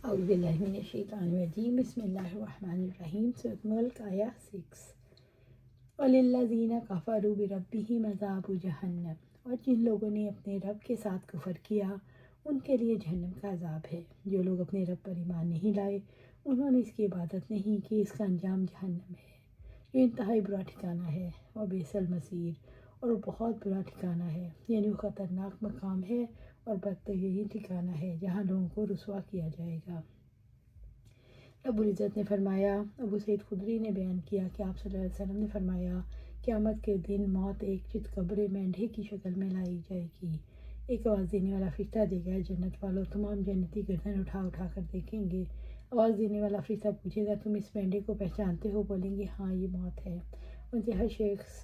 اعوذ باللہ من الشیطان الرجیم بسم اللہ الرحمن الرحیم سورۃ ملک آیا 6 وَلِلَّذِينَ كَفَرُوا بِرَبِّهِمْ عَذَابُ جَہَنَّمَ، اور جن لوگوں نے اپنے رب کے ساتھ کفر کیا ان کے لیے جہنم کا عذاب ہے۔ جو لوگ اپنے رب پر ایمان نہیں لائے، انہوں نے اس کی عبادت نہیں کی، اس کا انجام جہنم ہے۔ یہ انتہائی برا ٹھکانہ ہے، وَبِئْسَ الْمَصِيرُ، اور وہ بہت برا ٹھکانہ ہے، یعنی وہ خطرناک مقام ہے اور بدترین ٹھکانہ ہے جہاں لوگوں کو رسوا کیا جائے گا۔ رب العزت نے فرمایا، ابو سعید خدری نے بیان کیا کہ آپ صلی اللہ علیہ وسلم نے فرمایا، قیامت کے دن موت ایک چتکبرے مینڈھے کی شکل میں لائی جائے گی۔ ایک آواز دینے والا فرشتہ دے گا، جنت والوں تمام جنتی گردن اٹھا اٹھا کر دیکھیں گے۔ آواز دینے والا فرشتہ پوچھے گا، تم اس مینڈھے کو پہچانتے ہو؟ بولیں گے، ہاں یہ موت ہے۔ ان سے ہر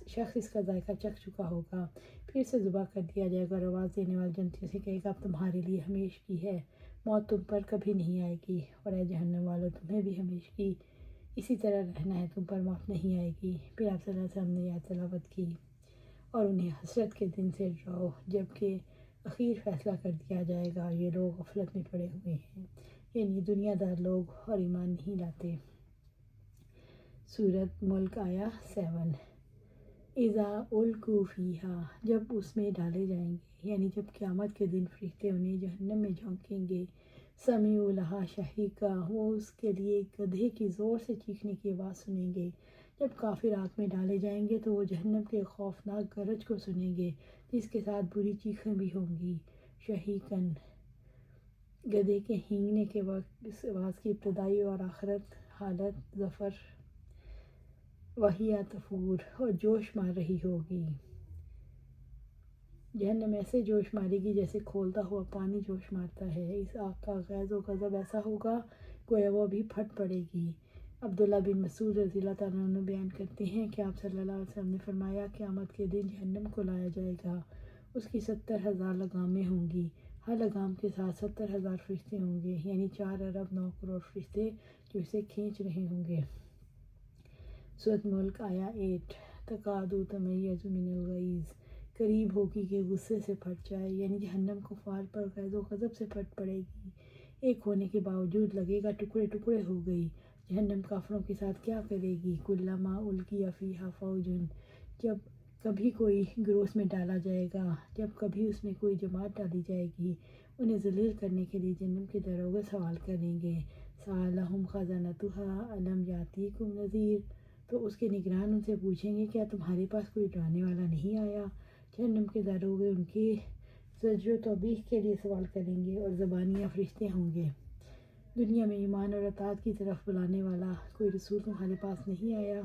شخص اس کا ذائقہ چکھ چکا ہوگا، پھر اسے ذبح کر دیا جائے گا اور آواز دینے والے جنتیوں سے کہے گا، اب تمہارے لیے ہمیشہ کی ہے، موت تم پر کبھی نہیں آئے گی، اور اے جہنم والوں تمہیں بھی ہمیشہ کی اسی طرح رہنا ہے، تم پر موت نہیں آئے گی۔ پھر آپ صلی اللہ علیہ وسلم نے یہ تلاوت کی، اور انہیں حسرت کے دن سے ڈراؤ جب کہ اخیر فیصلہ کر دیا جائے گا، یہ لوگ غفلت میں پڑے ہوئے ہیں، یعنی دنیا دار لوگ اور ایمان نہیں لاتے۔ سورۃ ملک آیا 7 اذا القوا فیہا، جب اس میں ڈالے جائیں گے، یعنی جب قیامت کے دن فرشتے انہیں جہنم میں جھونکیں گے، سمعوا لہا شہیقا، وہ اس کے لیے ایک گدھے کی زور سے چیخنے کی آواز سنیں گے۔ جب کافر آگ میں ڈالے جائیں گے تو وہ جہنم کے خوفناک گرج کو سنیں گے، جس کے ساتھ بری چیخیں بھی ہوں گی۔ شہیقاً، گدھے کے ہینگنے کے وقت اس آواز کی ابتدائی اور آخرت حالت ظفر وہی تفور، اور جوش مار رہی ہوگی۔ جہنم ایسے جوش مارے گی جیسے کھولتا ہوا پانی جوش مارتا ہے۔ اس آگ کا غیظ و غضب ایسا ہوگا گویا وہ بھی پھٹ پڑے گی۔ عبداللہ بن مسعود رضی اللہ تعالیٰ عنہ بیان کرتے ہیں کہ آپ صلی اللہ علیہ وسلم نے فرمایا، قیامت کے دن جہنم کو لایا جائے گا، اس کی 70,000 لگامیں ہوں گی، ہر لگام کے ساتھ 70,000 فرشتے ہوں گے، یعنی 4 ارب 9 کروڑ فرشتے جو اسے کھینچ رہے ہوں گے۔ سورۃ ملک آیا 8 تکاد تمیز من الغیظ، قریب ہوگی کہ غصے سے پھٹ جائے، یعنی جہنم کفار پر غیظ و غضب سے پھٹ پڑے گی، ایک ہونے کے باوجود لگے گا ٹکڑے ٹکڑے ہو گئی۔ جہنم کافروں کے ساتھ کیا کرے گی؟ کلما القی فیہا فوج، جب کبھی کوئی گروہ میں ڈالا جائے گا، جب کبھی اس میں کوئی جماعت ڈالی جائے گی، انہیں ذلیل کرنے کے لیے جہنم کے داروغے سوال کریں گے، سألہم خزنتہا الم یاتیکم نذیر، تو اس کے نگران ان سے پوچھیں گے، کیا تمہارے پاس کوئی ڈرانے والا نہیں آیا؟ جہنم کے داروغے ان کی زجر و توبیخ کے لیے سوال کریں گے، اور زبانیہ فرشتے ہوں گے، دنیا میں ایمان اور اطاعت کی طرف بلانے والا کوئی رسول تمہارے پاس نہیں آیا؟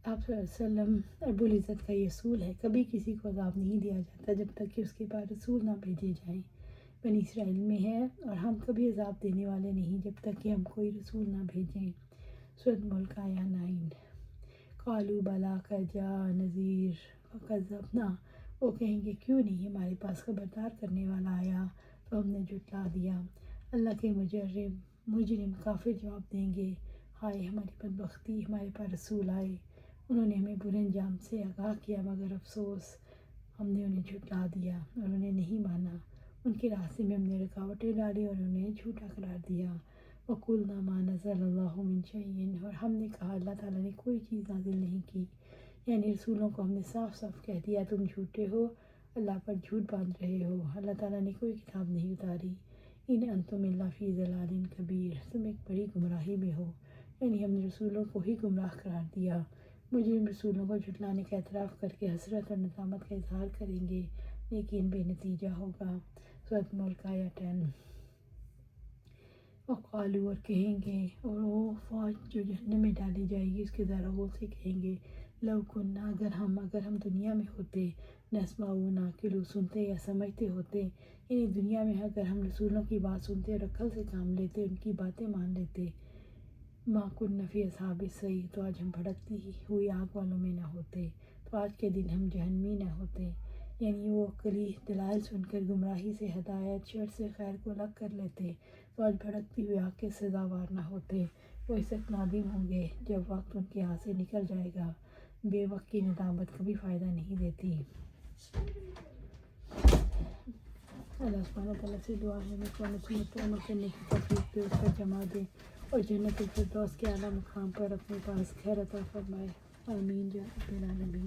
آپ صلی اللہ علیہ وسلم، رب العزت کا یہ اصول ہے، کبھی کسی کو عذاب نہیں دیا جاتا جب تک کہ اس کے بعد رسول نہ بھیجے جائیں۔ بنی اسرائیل میں ہے، اور ہم کبھی عذاب دینے والے نہیں جب تک کہ ہم کوئی رسول نہ بھیجیں۔ سورۃ ملک آیا 9 قالوا بلی قد جاء نذیر فکذبنا، وہ کہیں گے، کیوں نہیں ہمارے پاس خبردار کرنے والا آیا تو ہم نے جھٹلا دیا۔ اللہ کے مجرم کافر جواب دیں گے، ہائے ہماری بدبختی، ہمارے پاس رسول آئے، انہوں نے ہمیں برے انجام سے آگاہ کیا، مگر افسوس ہم نے انہیں جھٹلا دیا اور انہیں نہیں مانا، ان کے راستے میں ہم نے رکاوٹیں ڈالی اور انہیں جھوٹا قرار دیا۔ وَقُلْنَا مَا نَزَّلَ اللَّهُ مِن شَيْءٍ، اور ہم نے کہا اللہ تعالیٰ نے کوئی چیز نازل نہیں کی، یعنی رسولوں کو ہم نے صاف صاف کہہ دیا تم جھوٹے ہو، اللہ پر جھوٹ باندھ رہے ہو، اللہ تعالیٰ نے کوئی کتاب نہیں اتاری۔ ان انتم الا فی ضلال کبیر، تم ایک بڑی گمراہی میں ہو، یعنی ہم نے رسولوں کو ہی گمراہ قرار دیا۔ مجرم رسولوں کو جھٹلانے کا اعتراف کر کے حسرت اور ندامت کا اظہار کریں گے، لیکن بے نتیجہ ہوگا۔ سورۃ ملک آیا 10 وقالوا، اور کہیں گے، اور وہ فوج جو جہنم میں ڈالی جائے گی اس کے داروغوں سے کہیں گے، لو کننا، اگر ہم دنیا میں ہوتے، نسمع و نعقل، سنتے یا سمجھتے ہوتے، یعنی دنیا میں اگر ہم رسولوں کی بات سنتے اور عقل سے کام لیتے، ان کی باتیں مان لیتے، ما کنا فی اصحاب السعیر، تو آج ہم بھڑکتی ہوئی آگ والوں میں نہ ہوتے، تو آج کے دن ہم جہنمی نہ ہوتے، یعنی وہ عقلی دلائل سن کر گمراہی سے ہدایت، شر سے خیر کو الگ کر لیتے، تو آج بھڑکتی ہوئی آگ کے سزاوار نہ ہوتے۔ وہ اس وقت نادم ہوں گے جب وقت ان کے ہاتھ سے نکل جائے گا، بے وقت کی ندامت کبھی فائدہ نہیں دیتی۔ اللہ سبحانہ تعالیٰ سے دعا ہے میں قرآن سنت پر عمل کرنے کی توفیق دے، اس پر جمع دے اور جنت الفردوس کے اعلیٰ مقام پر اپنے پاس گھر عطا فرمائے، آمین یا رب العالمین۔